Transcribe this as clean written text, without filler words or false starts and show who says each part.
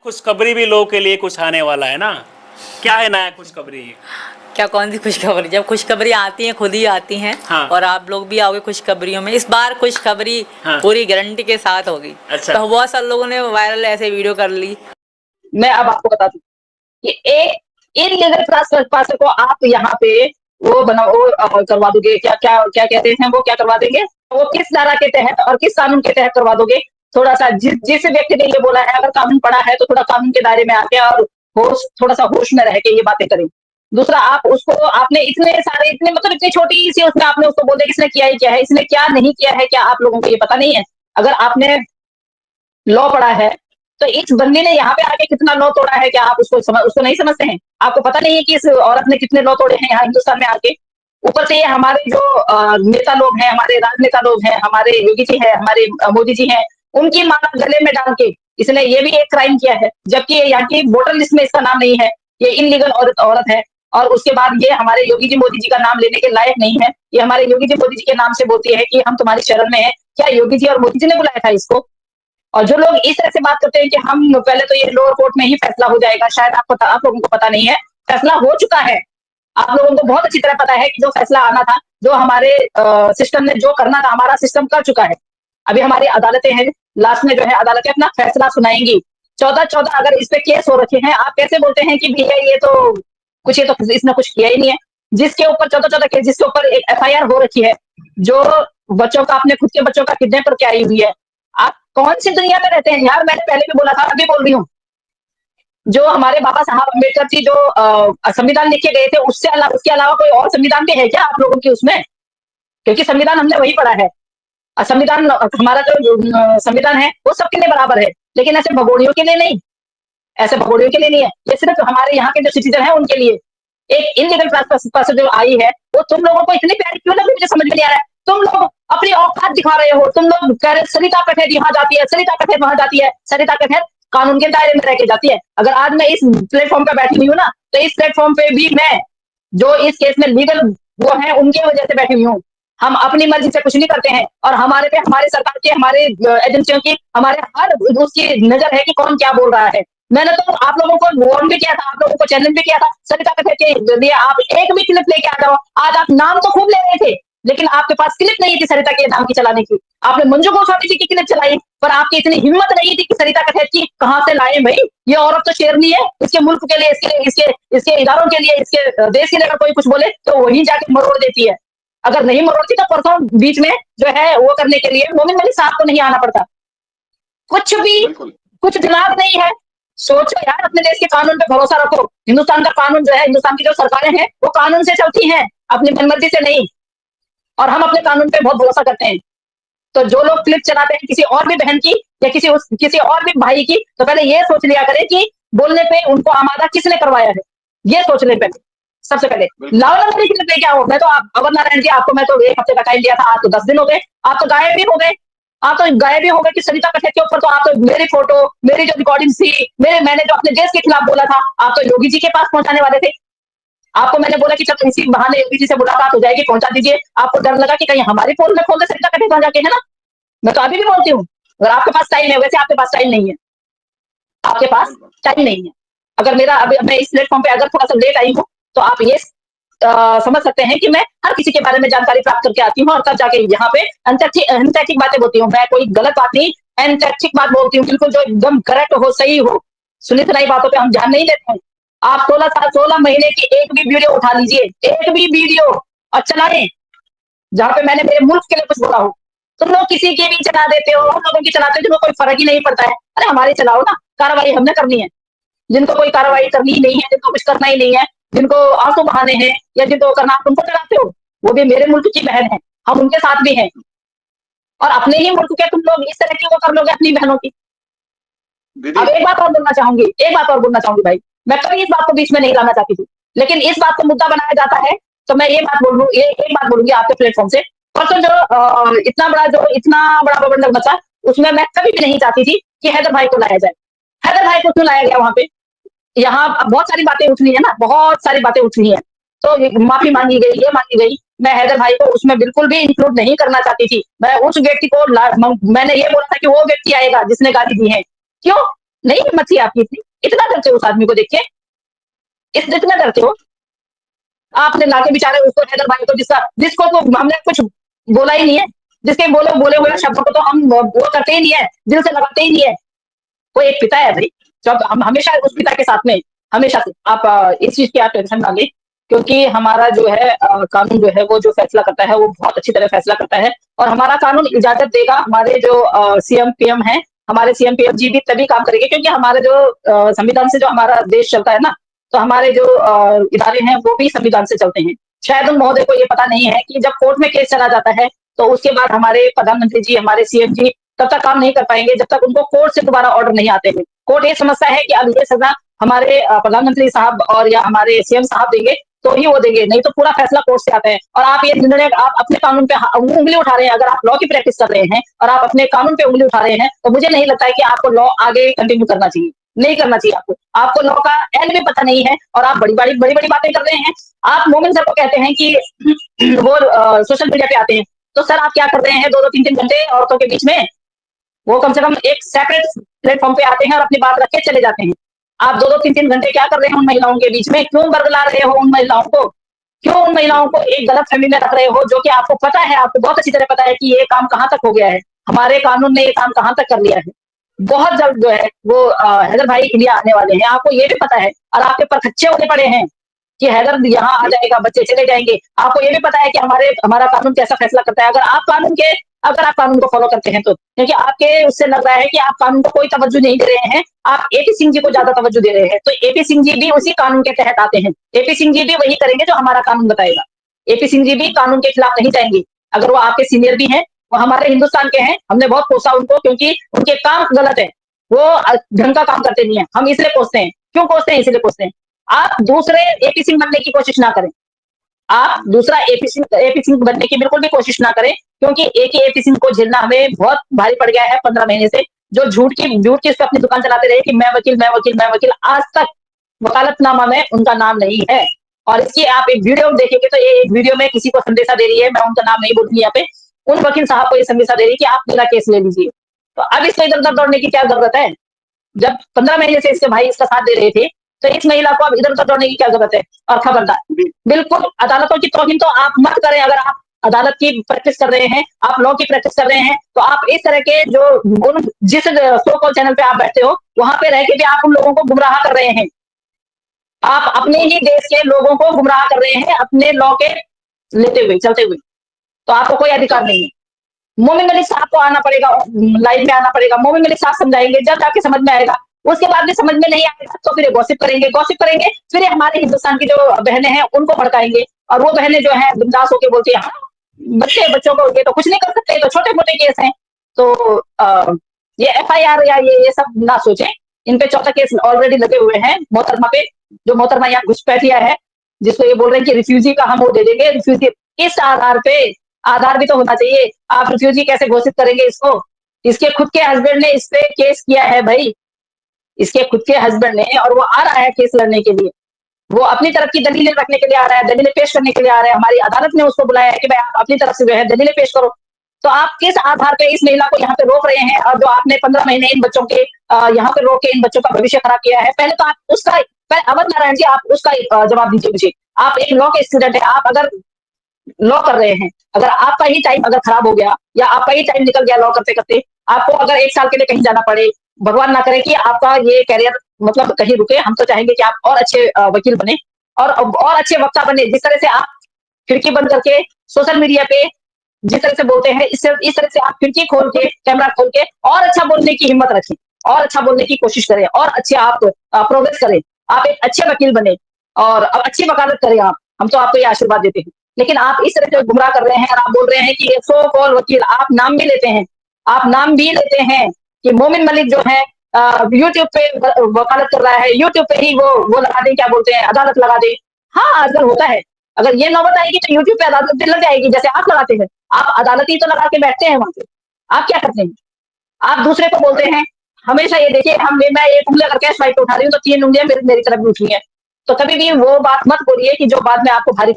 Speaker 1: खुशखबरी भी लोगों के लिए कुछ आने वाला है ना। क्या है नया खुशखबरी?
Speaker 2: क्या कौन सी खुशखबरी? जब खुशखबरी आती है खुद ही आती हैं।
Speaker 1: हाँ।
Speaker 2: और आप लोग भी आओगे खुशखबरियों में। इस बार खुशखबरी
Speaker 1: हाँ।
Speaker 2: पूरी गारंटी के साथ होगी।
Speaker 1: अच्छा।
Speaker 2: तो बहुत सारे लोगों ने वायरल ऐसे वीडियो कर ली।
Speaker 3: मैं अब आपको बता दूं कि एक इनलीगल ट्रांसफर को आप यहाँ पे वो बनाओ, वो करवा दोगे। क्या क्या क्या कहते हैं, वो क्या करवा देंगे, वो किस धारा के तहत और किस कानून के तहत करवा दोगे? थोड़ा सा जिस व्यक्ति ने ये बोला है, अगर कानून पढ़ा है तो थोड़ा कानून के दायरे में आके और थोड़ा सा होश में रह के ये बातें करें। दूसरा, आप उसको आपने इतने सारे इतने मतलब इतनी छोटी सी उसमें आपने उसको बोल दिया किसने किया ही क्या है, इसने क्या नहीं किया है, क्या आप लोगों को ये पता नहीं है? अगर आपने लॉ पढ़ा है तो इस बंदी ने यहाँ पे आके कितना लॉ तोड़ा है, क्या आप उसको नहीं समझते हैं? आपको पता नहीं है कि इस औरत ने कितने लॉ तोड़े हैं यहाँ हिंदुस्तान में आके? ऊपर से ये हमारे जो नेता लोग हैं, हमारे राजनेता लोग हैं, हमारे योगी जी हैं, हमारे मोदी जी हैं, उनकी माला गले में डाल के इसने ये भी एक क्राइम किया है, जबकि यहाँ की वोटर लिस्ट में इसका नाम नहीं है। ये इनलीगल औरत है। और उसके बाद ये हमारे योगी जी मोदी जी का नाम लेने के लायक नहीं है। ये हमारे योगी जी मोदी जी के नाम से बोलती है कि हम तुम्हारी शरण में है। क्या योगी जी और मोदी जी ने बुलाया था इसको? और जो लोग इस तरह से बात करते हैं कि हम पहले तो ये लोअर कोर्ट में ही फैसला हो जाएगा, शायद आप लोगों को पता नहीं है, फैसला हो चुका है। आप लोगों को बहुत अच्छी तरह पता है कि जो फैसला आना था, जो हमारे सिस्टम ने जो करना था, हमारा सिस्टम कर चुका है। अभी हमारी अदालतें हैं, लास्ट में जो है अदालतें अपना फैसला सुनाएंगी। 14 अगर इस पे केस हो रखे हैं, आप कैसे बोलते हैं कि भैया ये तो इसने कुछ किया ही नहीं है? जिसके ऊपर 14 केस, जिसके ऊपर एक FIR हो रखी है, जो बच्चों का, अपने खुद के बच्चों का किडनैप करके आई हुई है। आप कौन सी दुनिया में रहते हैं यार? मैंने पहले भी बोला था, अभी बोल रही हूँ, जो हमारे बाबा साहब अम्बेडकर जी जो संविधान लिख के गए थे, उसके अलावा कोई और संविधान भी है क्या आप लोगों की उसमें? क्योंकि संविधान हमने वही पढ़ा है। संविधान, हमारा जो संविधान है वो सबके लिए बराबर है, लेकिन ऐसे भगोड़ियों के लिए नहीं, ऐसे भगोड़ियों के लिए नहीं है। ये सिर्फ हमारे यहाँ के जो सिटीजन है उनके लिए। एक इनलीगल ट्रांसफर जो आई है, वो तुम लोगों को इतनी प्यारी क्यों लगी, मुझे समझ में नहीं आ रहा है। तुम लोग अपनी औकात दिखा रहे हो। तुम लोग कह रहे सरिता कठेर यहाँ जाती है, सरिता कठेर वहां जाती है। सरिता कठेर कानून के दायरे में रह के जाती है। अगर आज मैं इस प्लेटफॉर्म पे बैठी हुई हूँ ना, तो इस प्लेटफॉर्म पे भी मैं, जो इस केस में लीगल वो है, उनकी वजह से बैठी हुई हूँ। हम अपनी मर्जी से कुछ नहीं करते हैं, और हमारे पे हमारे सरकार की, हमारे एजेंसियों की, हमारे हर उसकी नजर है कि कौन क्या बोल रहा है। मैंने तो आप लोगों को वार्न भी किया था, आप लोगों को चैलेंज भी किया था, सरिता कठेर के लिए आप एक भी क्लिप लेके आ जाओ। आज आप नाम तो खूब ले रहे थे, लेकिन आपके पास क्लिप नहीं थी सरिता के नाम की चलाने की। आपने मंजू गोस्वामी जी की क्लिप चलाई, पर आपकी इतनी हिम्मत नहीं थी कि सरिता कठेर की कहां से लाए भाई? ये औरत तो शेरनी है। इसके मुल्क के लिए, इसके इदारों के लिए, इसके देश के लिए अगर कोई कुछ बोले तो वही जाके मरोड़ देती है। अगर नहीं मरोड़ती तो परसों बीच में जो है वो करने के लिए मोमिन मलिक साहब को नहीं आना पड़ता। कुछ भी, कुछ दिमाग नहीं है। सोचो यार, अपने देश के कानून पे भरोसा रखो। हिंदुस्तान का कानून जो है, हिंदुस्तान की जो सरकारें हैं, वो कानून से चलती हैं, अपनी मनमर्जी से नहीं। और हम अपने कानून पे बहुत भरोसा करते हैं। तो जो लोग क्लिप चलाते हैं किसी और भी बहन की या किसी और भी भाई की, तो पहले ये सोच लिया करें कि बोलने पे उनको आमादा किसने करवाया है। ये सोच ले पहले, सबसे पहले। लाओ ना मेरी क्लिप लेके आओ। मैं तो अवर नारायण जी, आपको मैं तो 1 हफ्ते का टाइम दिया था, आज तो 10 दिन हो गए। आप तो गायब भी हो गए। आप तो गायब भी हो गए कि सरिता कठेर के ऊपर तो आप तो मेरी फोटो, मेरी जो रिकॉर्डिंग थी, मैंने जो अपने देश के खिलाफ बोला था, आप तो योगी जी के पास पहुंचाने वाले थे। आपको मैंने बोला कि चलो इसी बहाने योगी जी से मुलाकात हो जाएगी, पहुंचा दीजिए। आपको डर लगा कि कहीं हमारी फोन में खोल दे सरिता कठेर वहां जाके, है ना? मैं तो अभी भी बोलती हूँ, अगर आपके पास टाइम है, वैसे आपके पास टाइम नहीं है, आपके पास टाइम नहीं है। अगर मेरा अभी मैं इस प्लेटफॉर्म पे अगर थोड़ा सा लेट आई हूँ, तो आप ये समझ सकते हैं कि मैं हर किसी के बारे में जानकारी प्राप्त करके आती हूँ, और तब जाके यहाँ पे एंथेटिक बातें बोलती हूँ। मैं कोई गलत बात नहीं, एंथेटिक बात बोलती हूँ, बिल्कुल जो एकदम करेक्ट हो, सही हो। सुनी सुनाई बातों पे हम ध्यान नहीं देते हैं। आप 16 महीने की एक भी वीडियो उठा लीजिए, एक भी वीडियो, और चलाएं जहां पे मैंने मेरे मुल्क के लिए कुछ बोला हो। तुम लोग किसी की भी चला देते हो, हम लोगों की चलाते हो, जिनको कोई फर्क ही नहीं पड़ता है। अरे हमारी चलाओ ना, कार्रवाई हमने करनी है। जिनको कोई कार्रवाई करनी ही नहीं है, जिनको कुछ करना ही नहीं है, जिनको आंसू बहाने हैं या जिनको करना, आप उनको चलाते हो। वो भी मेरे मुल्क की बहन है, हम उनके साथ भी हैं। और अपने ही मुल्क के तुम लोग इस तरह की वो कर लोगे अपनी बहनों की। अब एक बात और बोलना चाहूंगी भाई, मैं कभी इस बात को बीच में नहीं लाना चाहती थी, लेकिन इस बात को मुद्दा बनाया जाता है, तो मैं ये एक बात बोलूंगी आपके प्लेटफॉर्म से। परसों जो इतना बड़ा बबंडर बचा, उसमें मैं कभी भी नहीं चाहती थी कि हैदर भाई को लाया जाए। हैदर भाई को क्यों लाया गया वहां पे? यहाँ बहुत सारी बातें उठ रही है ना, बहुत सारी बातें उठ रही है, तो माफी मांगी गई, ये मांगी गई। मैं हैदर भाई को उसमें बिल्कुल भी इंक्लूड नहीं करना चाहती थी। मैं उस व्यक्ति को मैंने ये बोला था कि वो व्यक्ति आएगा जिसने गाली दी है। क्यों? नहीं हिम्मत थी आपकी इतना डरते हो उस आदमी को देख के, इतना डरते हो। आपने लाके बेचारे उसको हैदर भाई को जिसको तो हमने कुछ बोला ही नहीं है, जिसके बोले हुए शब्दों को तो हम वो करते ही नहीं है, दिल से लगाते ही नहीं है। वो एक पिता है भाई, जब हम हमेशा उस पिता के साथ में, हमेशा से आप इस चीज की आप टेंशन ना लें, क्योंकि हमारा जो है कानून जो है वो जो फैसला करता है वो बहुत अच्छी तरह फैसला करता है, और हमारा कानून इजाजत देगा। हमारे जो सीएम पीएम है, हमारे सीएम पीएम जी भी तभी काम करेंगे, क्योंकि हमारे जो संविधान से जो हमारा देश चलता है ना, तो हमारे जो इदारे हैं वो भी संविधान से चलते हैं। शायद उन महोदय को ये पता नहीं है कि जब कोर्ट में केस चला जाता है तो उसके बाद हमारे प्रधानमंत्री जी, हमारे सीएम जी तब तक काम नहीं कर पाएंगे जब तक उनको कोर्ट से दोबारा ऑर्डर नहीं आते हैं। कोर्ट ये समझता है कि अब ये सजा हमारे प्रधानमंत्री साहब और या हमारे सीएम साहब देंगे तो ही वो देंगे, नहीं तो पूरा फैसला कोर्ट से आता है। और आप ये निर्णय आप अपने कानून पे उंगली उठा रहे हैं, अगर आप लॉ की प्रैक्टिस कर रहे हैं और आप अपने कानून पे उंगली उठा रहे हैं, तो मुझे नहीं लगता है कि आपको लॉ आगे कंटिन्यू करना चाहिए, नहीं करना चाहिए आपको लॉ का एंड भी पता नहीं है, और आप बड़ी बड़ी बातें कर रहे हैं। आप मोमिन सर को कहते हैं कि वो सोशल मीडिया पे आते हैं, तो सर आप क्या कर रहे हैं 2-2 3-3 घंटे औरतों के बीच में? वो कम से कम एक सेपरेट प्लेटफॉर्म पे आते हैं और अपनी बात रख के चले जाते हैं। आप 2-2 3-3 घंटे क्या कर रहे हैं उन महिलाओं के बीच में? क्यों बरगला रहे हो उन महिलाओं को? क्यों उन महिलाओं को एक गलतफहमी में रख रहे हो, जो कि आपको पता है, आपको बहुत अच्छी तरह पता है कि ये काम कहाँ तक हो गया है, हमारे कानून ने ये काम कहाँ तक कर लिया है। बहुत जल्द जो है वो हैदर भाई इंडिया आने वाले हैं, आपको ये भी पता है, और आपके परखच्चे होने पड़े हैं कि हैदर यहाँ आ जाएगा, बच्चे चले जाएंगे। आपको ये भी पता है कि हमारा कानून कैसा फैसला करता है, अगर आप कानून को फॉलो करते हैं तो, क्योंकि आपके उससे लग रहा है कि आप कानून को कोई तवज्जो नहीं दे रहे हैं, आप एपी सिंह जी को ज्यादा तवज्जो दे रहे हैं। तो एपी सिंह जी भी उसी कानून के तहत आते हैं, एपी सिंह जी भी वही करेंगे जो हमारा कानून बताएगा। एपी सिंह जी भी कानून के खिलाफ नहीं जाएंगे, अगर वो आपके सीनियर भी हैं, वो हमारे हिंदुस्तान के हैं, हमने बहुत कोसा उनको, क्योंकि उनके काम गलत है, वो ढंग का काम करते नहीं है, हम इसलिए कोसते हैं। क्यों कोसते हैं? इसलिए कोसते हैं। आप दूसरे एपी सिंह बनने की कोशिश ना करें, आप दूसरा एपी सिंह बनने की बिल्कुल भी कोशिश ना करें, क्योंकि एक ही एपी सिंह को झेलना हमें बहुत भारी पड़ गया है 15 महीने से, जो झूठ की इस पे अपनी दुकान चलाते रहे कि मैं वकील, आज तक वकालतनामा में उनका नाम नहीं है। और इसकी आप एक वीडियो देखेंगे तो ये एक वीडियो में किसी को संदेशा दे रही है, मैं उनका नाम नहीं बोलूंगी यहाँ पे, उन वकील साहब को ये संदेशा दे रही है कि आप मेरा केस ले लीजिए। तो अब इसको इधर उधर दौड़ने की क्या जरूरत है? जब 15 महीने से इसके भाई इसका साथ दे रहे थे, तो इस महिला को अब इधर उधर दौड़ने की क्या जरूरत है? और खबरदार, बिल्कुल अदालतों की तौहीन तो आप मत करें। अगर आप अदालत की प्रैक्टिस कर रहे हैं, आप लॉ की प्रैक्टिस कर रहे हैं, तो आप इस तरह के जो जिस शो कॉल चैनल पे आप बैठते हो, वहां पे रह के भी आप उन लोगों को गुमराह कर रहे हैं। आप अपने ही देश के लोगों को गुमराह कर रहे हैं अपने लॉ के चलते हुए, तो आपको कोई अधिकार नहीं है। मोमिन मलिक साहब को आना पड़ेगा, लाइव में आना पड़ेगा, मोमिन मलिक साहब समझाएंगे, जब जाके समझ में आएगा। उसके बाद भी समझ में नहीं आएगा तो फिर गॉसिप करेंगे, फिर हमारे हिंदुस्तान की जो बहनें हैं उनको भड़काएंगे, और वो बहनें जो है बिंदास होकर बोलती है, हाँ बच्चों को ये तो कुछ नहीं कर सकते, तो छोटे मोटे केस हैं, तो ये एफआईआर या ये सब ना सोचें। इन पे 14 केस ऑलरेडी लगे हुए हैं मोहतरमा पे, जो मोहतरमा यहाँ घुसपैठिया है, जिसको ये बोल रहे हैं कि रिफ्यूजी का हम वो दे देंगे। रिफ्यूजी किस आधार पे? आधार भी तो होना चाहिए। आप रिफ्यूजी कैसे घोषित करेंगे इसको? इसके खुद के हस्बैंड ने इस पे केस किया है भाई, इसके खुद के हस्बैंड ने, और वो आ रहा है केस लड़ने के लिए, वो अपनी तरफ की दलीलें रखने के लिए आ रहा है, दलीलें पेश करने के लिए आ रहा है। हमारी अदालत ने उसको बुलाया है कि भाई आप अपनी तरफ से जो है दलीलें पेश करो। तो आप किस आधार पे इस महिला को यहाँ पे रोक रहे हैं? और जो आपने 15 महीने इन बच्चों के यहाँ पे रोक के इन बच्चों का भविष्य खराब किया है, पहले तो आप उसका, अवध नारायण जी आप उसका जवाब दीजिए मुझे। आप एक लॉ के स्टूडेंट है, आप अगर लॉ कर रहे हैं, अगर आपका ही टाइम अगर खराब हो गया या आपका ही टाइम निकल गया लॉ करते करते, आपको अगर 1 साल के लिए कहीं जाना पड़े, भगवान ना करे कि आपका ये कैरियर मतलब कहीं रुके, हम तो चाहेंगे कि आप और अच्छे वकील बने और अच्छे वक्ता बने। जिस तरह से आप खिड़की बंद करके सोशल मीडिया पे जिस तरह से बोलते हैं, इस तरह से आप खिड़की खोल के, कैमरा खोल के और अच्छा बोलने की हिम्मत रखें, और अच्छा बोलने की कोशिश करें, और अच्छे आप प्रोग्रेस करें, आप एक अच्छे वकील बने और अब अच्छी वकालत करें आप। हम तो आपको ये आशीर्वाद देते हैं। लेकिन आप इस तरह से गुमराह कर रहे हैं और आप बोल रहे हैं कि ये सो कॉल वकील, आप नाम भी लेते हैं, कि मोमिन मलिक जो है यूट्यूब पे वकालत कर रहा है, यूट्यूब पे ही वो लगा दें, क्या बोलते हैं, अदालत लगा दें। हाँ, आजकल होता है। अगर ये नौबत आएगी तो यूट्यूब पे अदालत लग जाएगी, जैसे आप लगाते हैं। आप अदालत ही तो लगा के बैठते हैं वहां पे। आप क्या करते हैं? आप दूसरे को बोलते हैं। हमेशा ये देखिए, मैं एक उंगली अगर कैश फाइट उठा रही हूँ तो 3 उंगलियां मेरी तरफ भी उठी है। तो कभी भी वो बात मत बोलिए कि जो बाद में आपको भारी